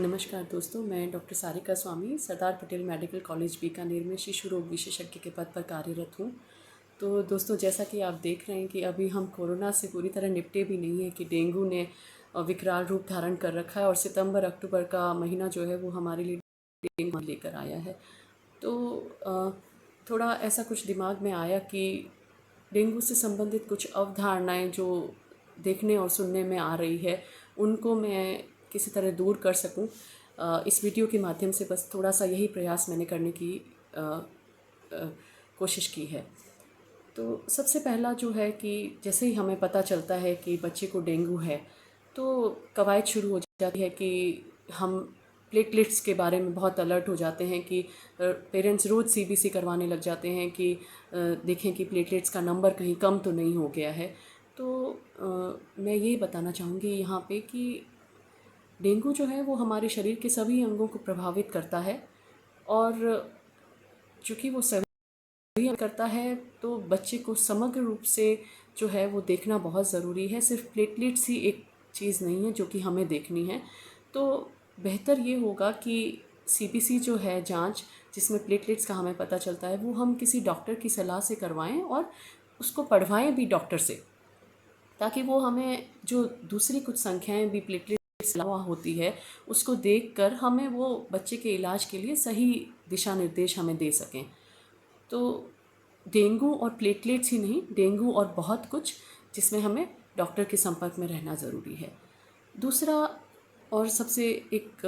नमस्कार दोस्तों, मैं डॉक्टर सारिका स्वामी सरदार पटेल मेडिकल कॉलेज बीकानेर में शिशु रोग विशेषज्ञ के पद पर कार्यरत हूँ। तो दोस्तों, जैसा कि आप देख रहे हैं कि अभी हम कोरोना से पूरी तरह निपटे भी नहीं हैं कि डेंगू ने विकराल रूप धारण कर रखा है और सितंबर अक्टूबर का महीना जो है वो हमारे लिए डेंगू लेकर आया है। तो थोड़ा ऐसा कुछ दिमाग में आया कि डेंगू से संबंधित कुछ अवधारणाएं जो देखने और सुनने में आ रही है उनको मैं किसी तरह दूर कर सकूं। इस वीडियो के माध्यम से बस थोड़ा सा यही प्रयास मैंने करने की कोशिश की है। तो सबसे पहला जो है कि जैसे ही हमें पता चलता है कि बच्चे को डेंगू है तो कवायद शुरू हो जाती है कि हम प्लेटलेट्स के बारे में बहुत अलर्ट हो जाते हैं कि पेरेंट्स रोज़ सीबीसी करवाने लग जाते हैं कि देखें कि प्लेटलेट्स का नंबर कहीं कम तो नहीं हो गया है। तो मैं ये बताना चाहूँगी यहाँ पे कि डेंगू जो है वो हमारे शरीर के सभी अंगों को प्रभावित करता है और चूँकि वो सभी करता है तो बच्चे को समग्र रूप से जो है वो देखना बहुत ज़रूरी है। सिर्फ प्लेटलेट्स ही एक चीज़ नहीं है जो कि हमें देखनी है। तो बेहतर ये होगा कि सीबीसी जो है जांच जिसमें प्लेटलेट्स का हमें पता चलता है वो हम किसी डॉक्टर की सलाह से करवाएं और उसको पढ़वाएं भी डॉक्टर से, ताकि वो हमें जो दूसरी कुछ संख्याएं भी प्लेटलेट्स अलावा होती है उसको देखकर हमें वो बच्चे के इलाज के लिए सही दिशा निर्देश हमें दे सकें। तो डेंगू और प्लेटलेट्स ही नहीं, डेंगू और बहुत कुछ जिसमें हमें डॉक्टर के संपर्क में रहना ज़रूरी है। दूसरा और सबसे एक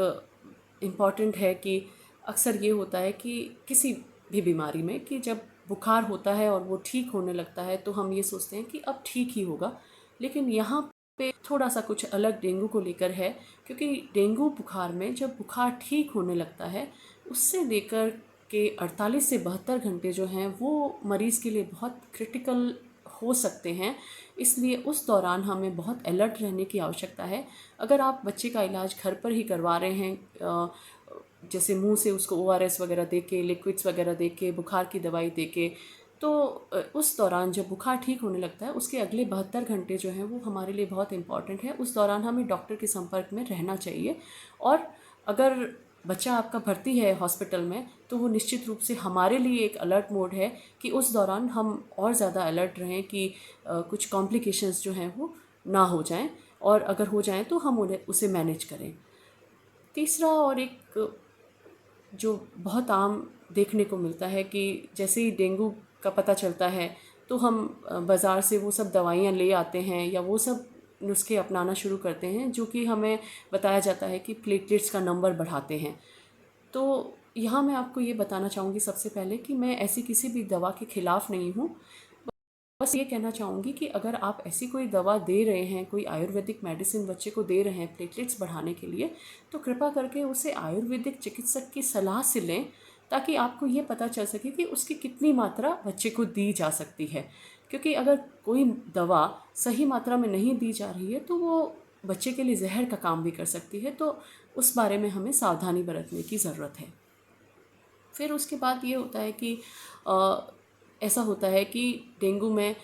इम्पॉर्टेंट है कि अक्सर ये होता है कि किसी भी बीमारी में कि जब बुखार होता है और वो ठीक होने लगता है तो हम ये सोचते हैं कि अब ठीक ही होगा, लेकिन यहाँ पे थोड़ा सा कुछ अलग डेंगू को लेकर है। क्योंकि डेंगू बुखार में जब बुखार ठीक होने लगता है उससे लेकर के 48 से 72 घंटे जो हैं वो मरीज़ के लिए बहुत क्रिटिकल हो सकते हैं। इसलिए उस दौरान हमें बहुत अलर्ट रहने की आवश्यकता है। अगर आप बच्चे का इलाज घर पर ही करवा रहे हैं, जैसे मुंह से उसको ओआरएस वगैरह दे के, लिक्विड्स वगैरह दे के, बुखार की दवाई दे के, तो उस दौरान जब बुखार ठीक होने लगता है उसके अगले 72 घंटे जो हैं वो हमारे लिए बहुत इम्पॉर्टेंट है। उस दौरान हमें डॉक्टर के संपर्क में रहना चाहिए। और अगर बच्चा आपका भर्ती है हॉस्पिटल में तो वो निश्चित रूप से हमारे लिए एक अलर्ट मोड है कि उस दौरान हम और ज़्यादा अलर्ट रहें कि कुछ कॉम्प्लिकेशंस जो हैं वो ना हो जाएं, और अगर हो जाएं तो हम उन्हें उसे मैनेज करें। तीसरा और एक जो बहुत आम देखने को मिलता है कि जैसे ही डेंगू का पता चलता है तो हम बाज़ार से वो सब दवाइयाँ ले आते हैं या वो सब नुस्खे अपनाना शुरू करते हैं जो कि हमें बताया जाता है कि प्लेटलेट्स का नंबर बढ़ाते हैं। तो यहाँ मैं आपको ये बताना चाहूँगी सबसे पहले कि मैं ऐसी किसी भी दवा के ख़िलाफ़ नहीं हूँ। बस ये कहना चाहूँगी कि अगर आप ऐसी कोई दवा दे रहे हैं, कोई आयुर्वेदिक मेडिसिन बच्चे को दे रहे हैं प्लेटलेट्स बढ़ाने के लिए, तो कृपा करके उसे आयुर्वेदिक चिकित्सक की सलाह से लें, ताकि आपको ये पता चल सके कि उसकी कितनी मात्रा बच्चे को दी जा सकती है। क्योंकि अगर कोई दवा सही मात्रा में नहीं दी जा रही है तो वो बच्चे के लिए जहर का काम भी कर सकती है। तो उस बारे में हमें सावधानी बरतने की ज़रूरत है। फिर उसके बाद ये होता है कि ऐसा होता है कि डेंगू में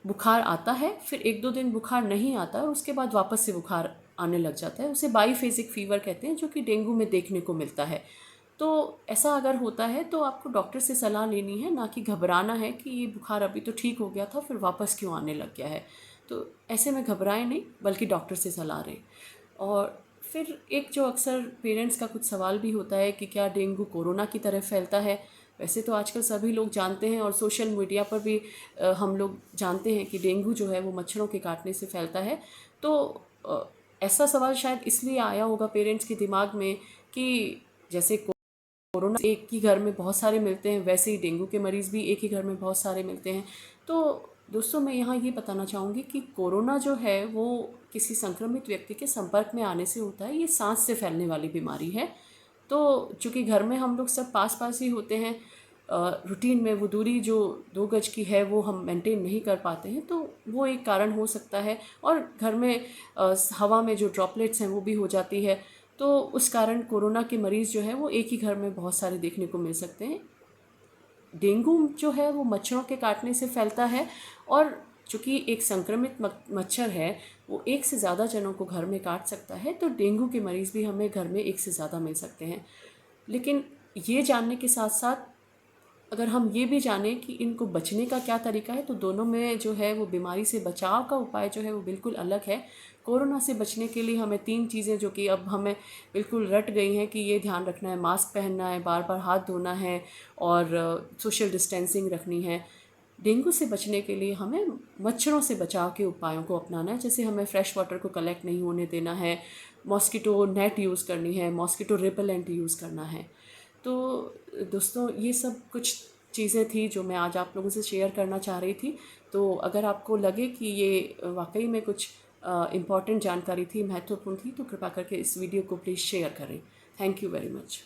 बुखार आता है, फिर 1-2 दिन बुखार नहीं आता और उसके बाद वापस से बुखार आने लग जाता है। उसे बाईफेजिक फ़ीवर कहते हैं, जो कि डेंगू में देखने को मिलता है। तो ऐसा अगर होता है तो आपको डॉक्टर से सलाह लेनी है, ना कि घबराना है कि ये बुखार अभी तो ठीक हो गया था फिर वापस क्यों आने लग गया है। तो ऐसे में घबराएं नहीं, बल्कि डॉक्टर से सलाह लें। और फिर एक जो अक्सर पेरेंट्स का कुछ सवाल भी होता है कि क्या डेंगू कोरोना की तरह फैलता है। वैसे तो आजकल सभी लोग जानते हैं और सोशल मीडिया पर भी हम लोग जानते हैं कि डेंगू जो है वो मच्छरों के काटने से फैलता है। तो ऐसा सवाल शायद इसलिए आया होगा पेरेंट्स के दिमाग में कि जैसे कोरोना एक ही घर में बहुत सारे मिलते हैं, वैसे ही डेंगू के मरीज़ भी एक ही घर में बहुत सारे मिलते हैं। तो दोस्तों, मैं यहाँ ये बताना चाहूँगी कि कोरोना जो है वो किसी संक्रमित व्यक्ति के संपर्क में आने से होता है। ये सांस से फैलने वाली बीमारी है। तो चूँकि घर में हम लोग सब पास पास ही होते हैं, रूटीन में वो दूरी जो 2 गज की है वो हम मेंटेन नहीं कर पाते हैं, तो वो एक कारण हो सकता है। और घर में हवा में जो ड्रॉपलेट्स हैं वो भी हो जाती है, तो उस कारण कोरोना के मरीज़ जो है वो एक ही घर में बहुत सारे देखने को मिल सकते हैं। डेंगू जो है वो मच्छरों के काटने से फैलता है। और चूँकि एक संक्रमित मच्छर है, वो एक से ज़्यादा जनों को घर में काट सकता है, तो डेंगू के मरीज़ भी हमें घर में एक से ज़्यादा मिल सकते हैं। लेकिन ये जानने के साथ साथ अगर हम ये भी जानें कि इनको बचने का क्या तरीका है, तो दोनों में जो है वो बीमारी से बचाव का उपाय जो है वो बिल्कुल अलग है। कोरोना से बचने के लिए हमें 3 चीज़ें जो कि अब हमें बिल्कुल रट गई हैं कि ये ध्यान रखना है, मास्क पहनना है, बार-बार हाथ धोना है और सोशल डिस्टेंसिंग रखनी है। डेंगू से बचने के लिए हमें मच्छरों से बचाव के उपायों को अपनाना है, जैसे हमें फ्रेश वाटर को कलेक्ट नहीं होने देना है, मॉस्किटो नेट यूज़ करनी है, मॉस्किटो रिपेलेंट यूज़ करना है। तो दोस्तों, ये सब कुछ चीज़ें थी जो मैं आज आप लोगों से शेयर करना चाह रही थी। तो अगर आपको लगे कि ये वाकई में कुछ इम्पॉर्टेंट जानकारी थी, महत्वपूर्ण थी, तो कृपा करके इस वीडियो को प्लीज़ शेयर करें। Thank you very much.